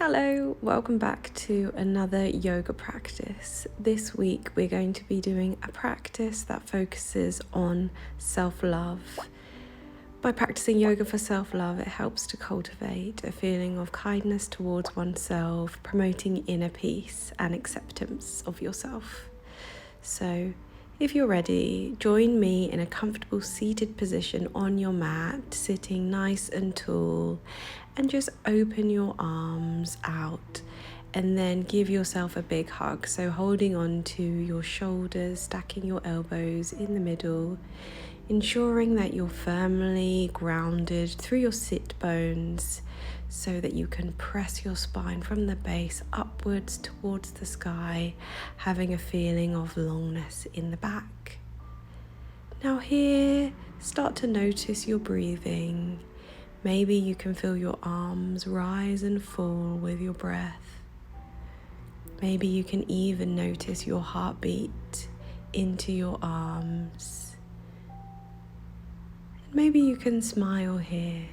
Hello, welcome back to another yoga practice. This week we're going to be doing a practice that focuses on self-love. By practicing yoga for self-love, it helps to cultivate a feeling of kindness towards oneself, promoting inner peace and acceptance of yourself. So, if you're ready, join me in a comfortable seated position on your mat, sitting nice and tall, and just open your arms out and then give yourself a big hug. So holding on to your shoulders, stacking your elbows in the middle, ensuring that you're firmly grounded through your sit bones so that you can press your spine from the base upwards towards the sky, having a feeling of longness in the back. Now here, start to notice your breathing. Maybe you can feel your arms rise and fall with your breath. Maybe you can even notice your heartbeat into your arms. And maybe you can smile here,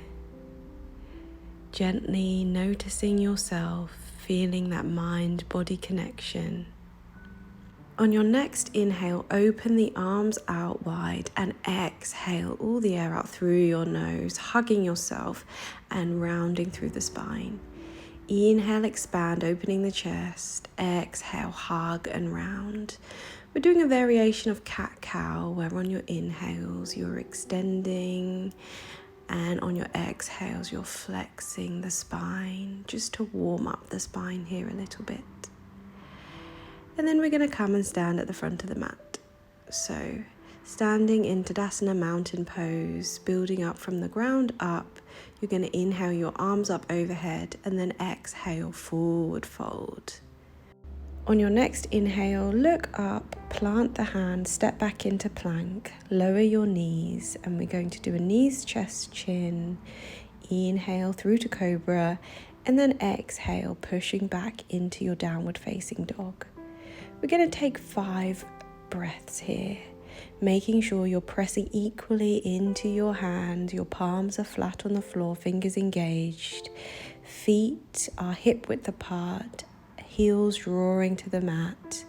gently noticing yourself, feeling that mind-body connection. On your next inhale, open the arms out wide and exhale all the air out through your nose, hugging yourself and rounding through the spine. Inhale, expand, opening the chest. Exhale, hug and round. We're doing a variation of cat-cow where on your inhales you're extending and on your exhales you're flexing the spine just to warm up the spine here a little bit. And then we're going to come and stand at the front of the mat. So standing in Tadasana mountain pose, building up from the ground up, you're going to inhale your arms up overhead and then exhale, forward fold. On your next inhale, look up, plant the hands, step back into plank, lower your knees, and we're going to do a knees, chest, chin. Inhale through to cobra, and then exhale, pushing back into your downward facing dog. We're going to take 5 breaths here, making sure you're pressing equally into your hands. Your palms are flat on the floor, fingers engaged. Feet are hip width apart, heels drawing to the mat,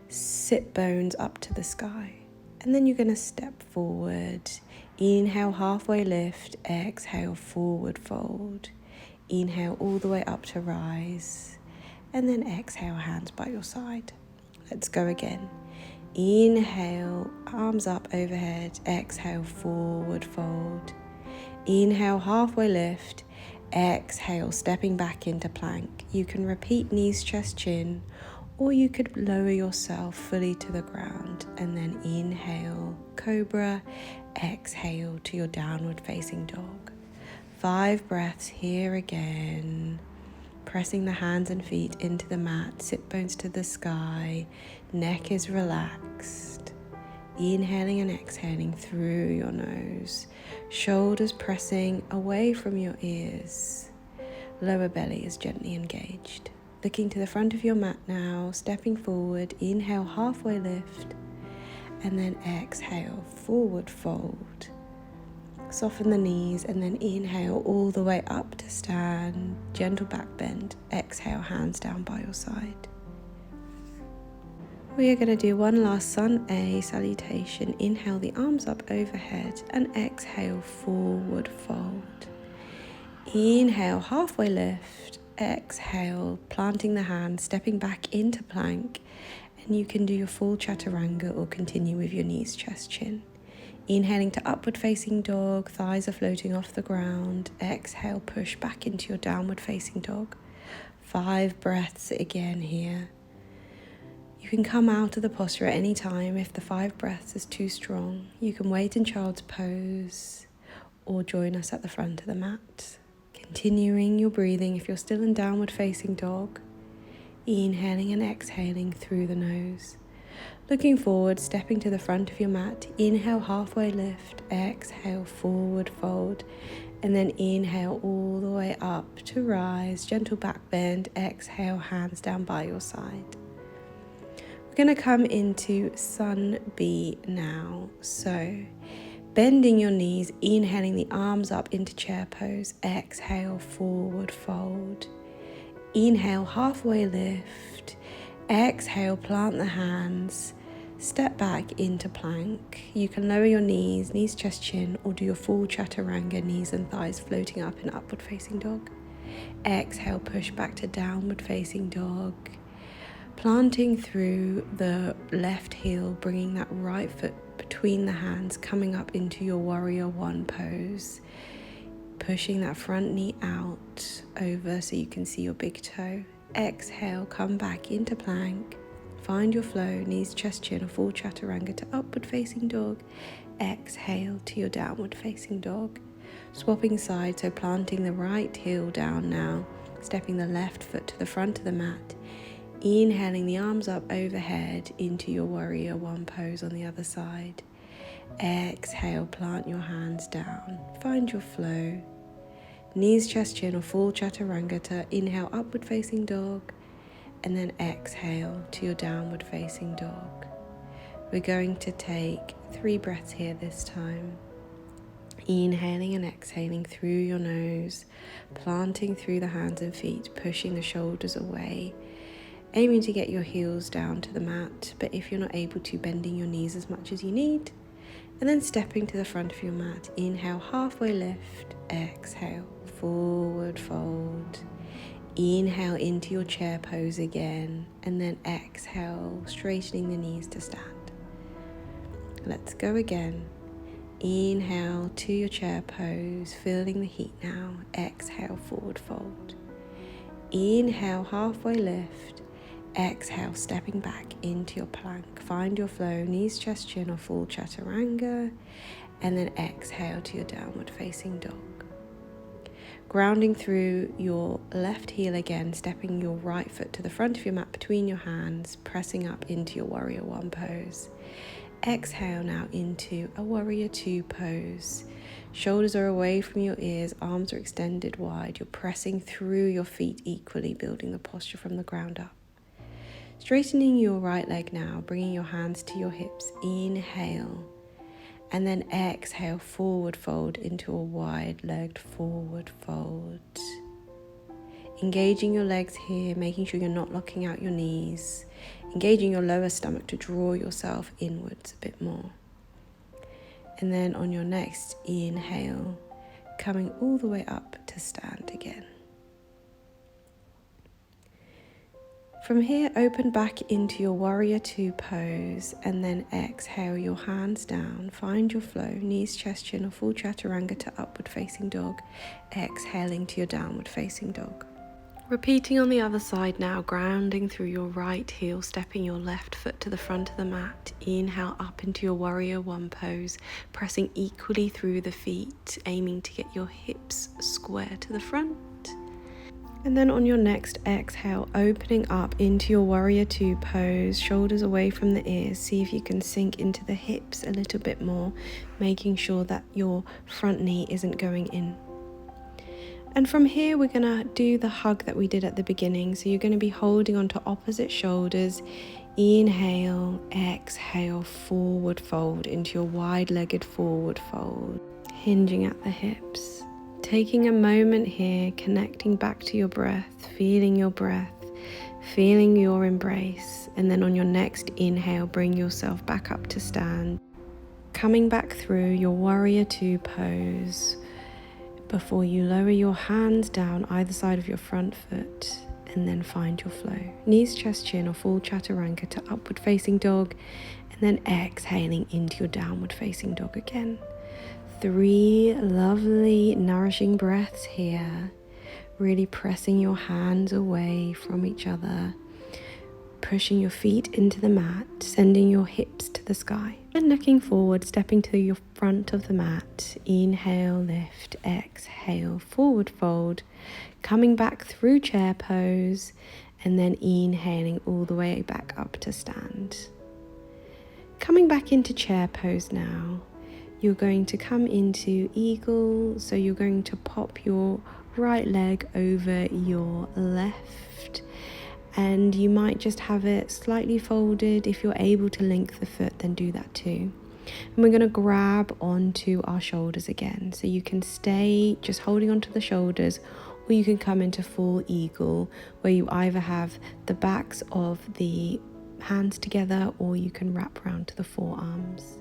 sit bones up to the sky. And then you're going to step forward. Inhale, halfway lift. Exhale, forward fold. Inhale all the way up to rise. And then exhale, hands by your side. Let's go again. Inhale, arms up overhead. Exhale, forward fold. Inhale, halfway lift. Exhale, stepping back into plank. You can repeat knees, chest, chin, or you could lower yourself fully to the ground and then inhale, cobra. Exhale to your downward facing dog. 5 breaths here again. Pressing the hands and feet into the mat, sit bones to the sky, neck is relaxed. Inhaling and exhaling through your nose, shoulders pressing away from your ears. Lower belly is gently engaged. Looking to the front of your mat now, stepping forward, inhale, halfway lift, and then exhale, forward fold. Soften the knees and then inhale all the way up to stand, gentle back bend. Exhale, hands down by your side. We are going to do one last Sun A salutation. Inhale the arms up overhead and exhale, forward fold. Inhale, halfway lift. Exhale, planting the hands, stepping back into plank. And you can do your full chaturanga or continue with your knees, chest, chin. Inhaling to upward facing dog, thighs are floating off the ground. Exhale, push back into your downward facing dog. 5 breaths again here. You can come out of the posture at any time. If the 5 breaths is too strong, you can wait in child's pose or join us at the front of the mat. Continuing your breathing if you're still in downward facing dog. Inhaling and exhaling through the nose. Looking forward, stepping to the front of your mat. Inhale, halfway lift. Exhale, forward fold. And then inhale all the way up to rise. Gentle back bend. Exhale, hands down by your side. We're going to come into Sun B now. So bending your knees, inhaling the arms up into chair pose. Exhale, forward fold. Inhale, halfway lift. Exhale, plant the hands. Step back into plank. You can lower your knees, chest, chin, or do your full chaturanga, knees and thighs floating up in upward facing dog. Exhale, push back to downward facing dog. Planting through the left heel, bringing that right foot between the hands, coming up into your warrior one pose. Pushing that front knee out over so you can see your big toe. Exhale, come back into plank. Find your flow, knees, chest, chin, or full chaturanga to upward facing dog. Exhale to your downward facing dog. Swapping sides, so planting the right heel down now. Stepping the left foot to the front of the mat. Inhaling the arms up overhead into your warrior one pose on the other side. Exhale, plant your hands down. Find your flow. Knees, chest, chin, or full chaturanga to inhale, upward facing dog. And then exhale to your downward facing dog. We're going to take 3 breaths here this time. Inhaling and exhaling through your nose, planting through the hands and feet, pushing the shoulders away, aiming to get your heels down to the mat, but if you're not able to, bending your knees as much as you need. And then stepping to the front of your mat. Inhale, halfway lift. Exhale, forward fold. Inhale into your chair pose again, and then exhale, straightening the knees to stand. Let's go again. Inhale to your chair pose, feeling the heat now. Exhale, forward fold. Inhale, halfway lift. Exhale, stepping back into your plank. Find your flow, knees, chest, chin, or full chaturanga, and then exhale to your downward facing dog. Grounding through your left heel again, stepping your right foot to the front of your mat between your hands, pressing up into your warrior one pose. Exhale now into a warrior two pose. Shoulders are away from your ears, arms are extended wide. You're pressing through your feet equally, building the posture from the ground up. Straightening your right leg now, bringing your hands to your hips. Inhale. And then exhale, forward fold into a wide-legged forward fold. Engaging your legs here, making sure you're not locking out your knees. Engaging your lower stomach to draw yourself inwards a bit more. And then on your next inhale, coming all the way up to stand again. From here, open back into your warrior two pose, and then exhale your hands down. Find your flow, knees, chest, chin, or full chaturanga to upward facing dog. Exhaling to your downward facing dog. Repeating on the other side now, grounding through your right heel, stepping your left foot to the front of the mat. Inhale up into your warrior one pose, pressing equally through the feet, aiming to get your hips square to the front. And then on your next exhale, opening up into your warrior two pose, shoulders away from the ears. See if you can sink into the hips a little bit more, making sure that your front knee isn't going in. And from here, we're gonna do the hug that we did at the beginning. So you're gonna be holding onto opposite shoulders. Inhale, exhale, forward fold into your wide-legged forward fold, hinging at the hips. Taking a moment here, connecting back to your breath, feeling your embrace, and then on your next inhale, bring yourself back up to stand. Coming back through your warrior two pose before you lower your hands down either side of your front foot, and then find your flow. Knees, chest, chin, or full chaturanga to upward facing dog, and then exhaling into your downward facing dog again. 3 lovely nourishing breaths here, really pressing your hands away from each other, pushing your feet into the mat, sending your hips to the sky, and looking forward, stepping to your front of the mat. Inhale, lift, exhale, forward fold, coming back through chair pose, and then inhaling all the way back up to stand. Coming back into chair pose now. You're going to come into eagle, so you're going to pop your right leg over your left, and you might just have it slightly folded. If you're able to link the foot, then do that too. And we're going to grab onto our shoulders again, so you can stay just holding onto the shoulders, or you can come into full eagle, where you either have the backs of the hands together or you can wrap around to the forearms.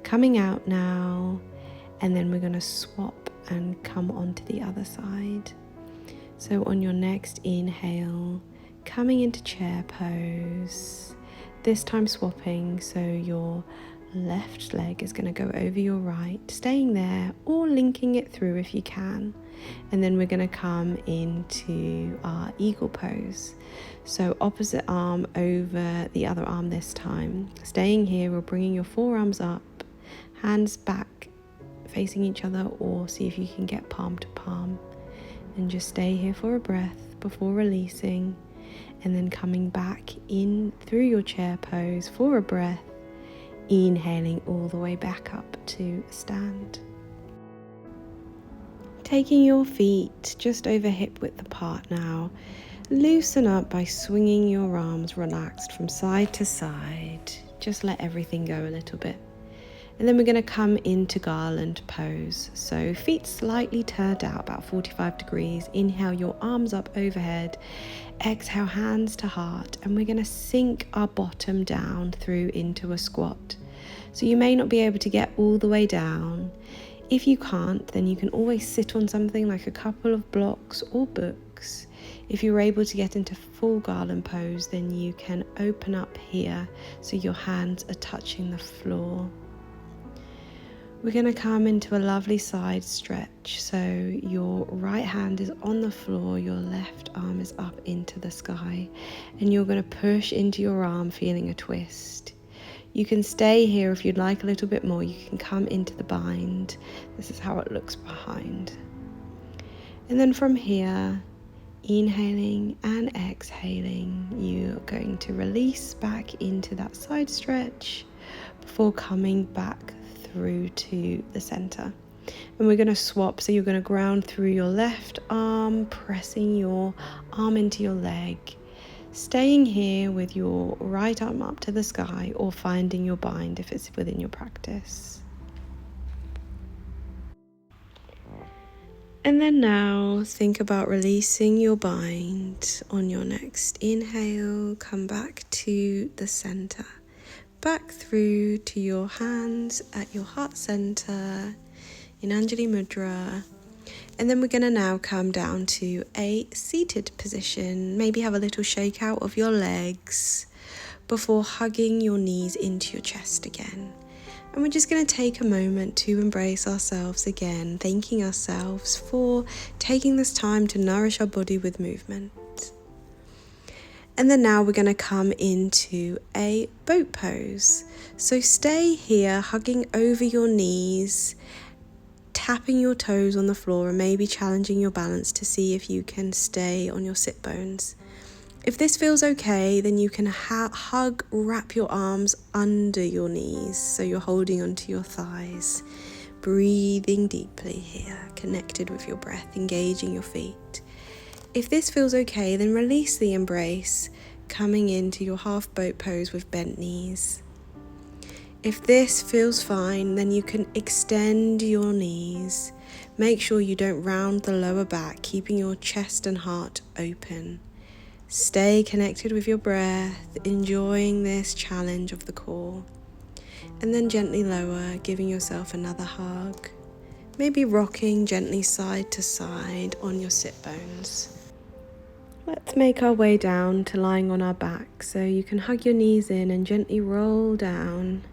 Coming out now, and then we're going to swap and come onto the other side. So on your next inhale, coming into chair pose, this time swapping, so your left leg is going to go over your right, staying there or linking it through if you can. And then we're going to come into our eagle pose. So opposite arm over the other arm this time. Staying here or bringing your forearms up, hands back facing each other, or see if you can get palm to palm. And just stay here for a breath before releasing, and then coming back in through your chair pose for a breath, inhaling all the way back up to a stand. Taking your feet just over hip width apart now, loosen up by swinging your arms relaxed from side to side. Just let everything go a little bit. And then we're going to come into garland pose. So feet slightly turned out, about 45 degrees. Inhale your arms up overhead. Exhale, hands to heart. And we're going to sink our bottom down through into a squat. So you may not be able to get all the way down. If you can't, then you can always sit on something like a couple of blocks or books. If you're able to get into full garland pose, then you can open up here so your hands are touching the floor. We're going to come into a lovely side stretch. So your right hand is on the floor, your left arm is up into the sky, and you're going to push into your arm, feeling a twist. You can stay here if you'd like a little bit more. You can come into the bind. This is how it looks behind. And then from here, inhaling and exhaling, you're going to release back into that side stretch before coming back through to the center. And we're going to swap. So you're going to ground through your left arm, pressing your arm into your leg, staying here with your right arm up to the sky, or finding your bind if it's within your practice. And then now think about releasing your bind. On your next inhale, come back to the center, back through to your hands at your heart center in Anjali Mudra. And then we're going to now come down to a seated position. Maybe have a little shake out of your legs before hugging your knees into your chest again. And we're just going to take a moment to embrace ourselves again, thanking ourselves for taking this time to nourish our body with movement. And then now we're going to come into a boat pose. So stay here, hugging over your knees, tapping your toes on the floor, and maybe challenging your balance to see if you can stay on your sit bones. If this feels okay, then you can wrap your arms under your knees so you're holding onto your thighs. Breathing deeply here, connected with your breath, engaging your feet. If this feels okay, then release the embrace, coming into your half boat pose with bent knees. If this feels fine, then you can extend your knees. Make sure you don't round the lower back, keeping your chest and heart open. Stay connected with your breath, enjoying this challenge of the core. And then gently lower, giving yourself another hug. Maybe rocking gently side to side on your sit bones. Let's make our way down to lying on our back. So you can hug your knees in and gently roll down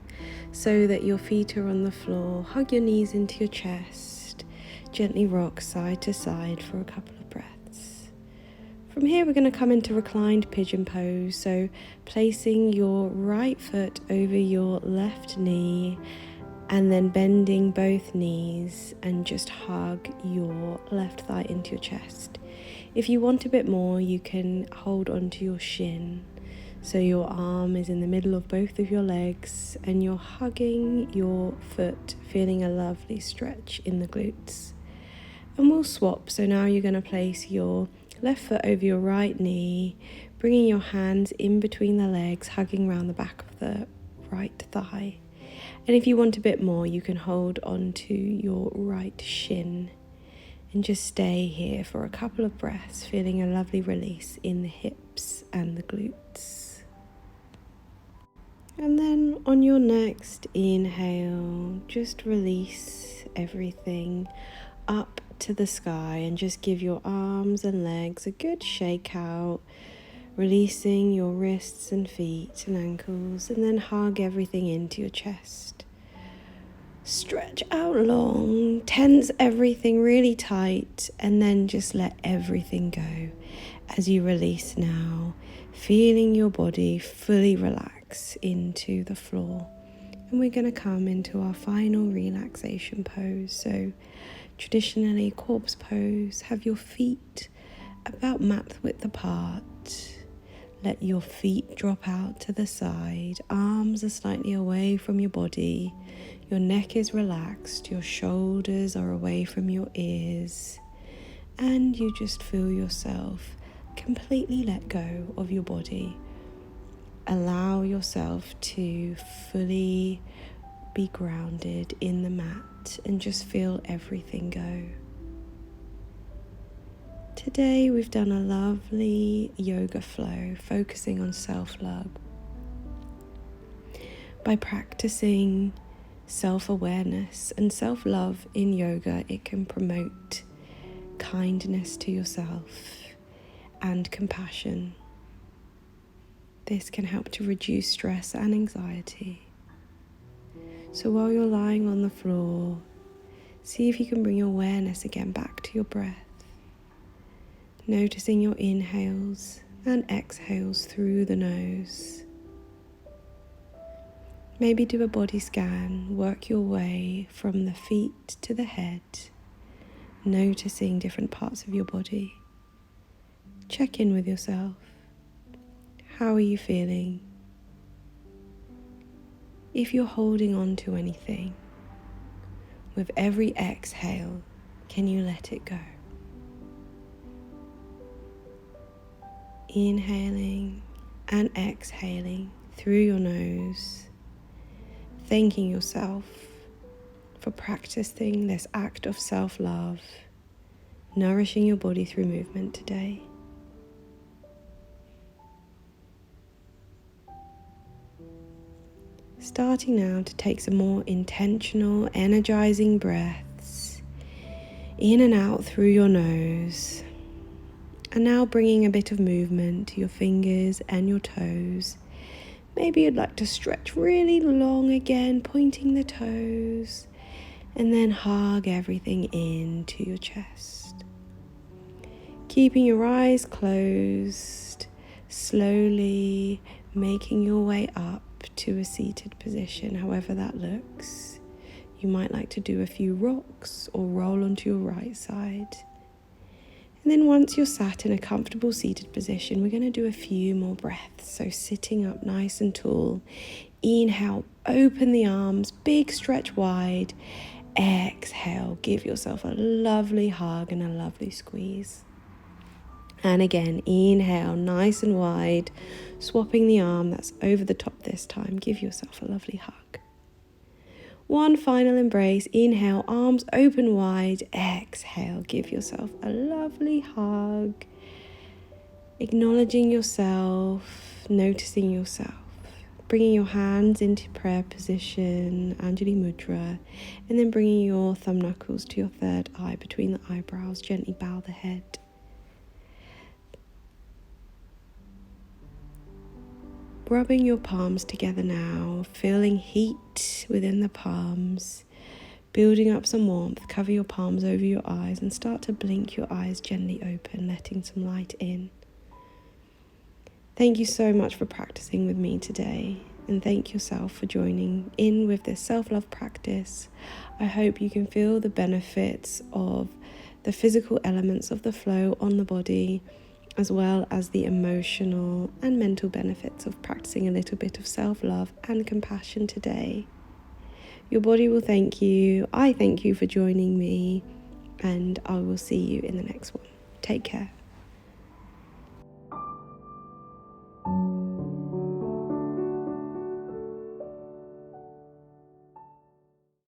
so that your feet are on the floor. Hug your knees into your chest. Gently rock side to side for a couple of breaths. From here, we're going to come into reclined pigeon pose. So placing your right foot over your left knee and then bending both knees, and just hug your left thigh into your chest. If you want a bit more, you can hold onto your shin. So your arm is in the middle of both of your legs and you're hugging your foot, feeling a lovely stretch in the glutes. And we'll swap. So now you're going to place your left foot over your right knee, bringing your hands in between the legs, hugging around the back of the right thigh. And if you want a bit more, you can hold onto your right shin. And just stay here for a couple of breaths, feeling a lovely release in the hips and the glutes. And then on your next inhale, just release everything up to the sky and just give your arms and legs a good shake out, releasing your wrists and feet and ankles, and then hug everything into your chest. Stretch out long, tense everything really tight, and then just let everything go as you release now, feeling your body fully relax into the floor. And we're going to come into our final relaxation pose. So traditionally, corpse pose, have your feet about mat width apart. Let your feet drop out to the side, arms are slightly away from your body. Your neck is relaxed, your shoulders are away from your ears, and you just feel yourself completely let go of your body. Allow yourself to fully be grounded in the mat and just feel everything go. Today we've done a lovely yoga flow focusing on self-love. By practicing self-awareness and self-love in yoga, it can promote kindness to yourself and compassion. This can help to reduce stress and anxiety. So while you're lying on the floor, see if you can bring your awareness again back to your breath, noticing your inhales and exhales through the nose. Maybe do a body scan, work your way from the feet to the head, noticing different parts of your body. Check in with yourself. How are you feeling? If you're holding on to anything, with every exhale, can you let it go? Inhaling and exhaling through your nose, thanking yourself for practicing this act of self-love, nourishing your body through movement today. Starting now to take some more intentional, energizing breaths in and out through your nose. And now bringing a bit of movement to your fingers and your toes. Maybe you'd like to stretch really long again, pointing the toes, and then hug everything into your chest. Keeping your eyes closed, slowly making your way up to a seated position, however that looks. You might like to do a few rocks or roll onto your right side. And then once you're sat in a comfortable seated position, we're going to do a few more breaths. So sitting up nice and tall. Inhale, open the arms, big stretch wide. Exhale, give yourself a lovely hug and a lovely squeeze. And again, inhale, nice and wide, swapping the arm that's over the top this time. Give yourself a lovely hug. One final embrace. Inhale, arms open wide. Exhale, give yourself a lovely hug. Acknowledging yourself, noticing yourself. Bringing your hands into prayer position, Anjali Mudra, and then bringing your thumb knuckles to your third eye between the eyebrows. Gently bow the head. Rubbing your palms together now, feeling heat within the palms, building up some warmth. Cover your palms over your eyes and start to blink your eyes gently open, letting some light in. Thank you so much for practicing with me today, and thank yourself for joining in with this self-love practice. I hope you can feel the benefits of the physical elements of the flow on the body, as well as the emotional and mental benefits of practicing a little bit of self-love and compassion today. Your body will thank you. I thank you for joining me, and I will see you in the next one. Take care.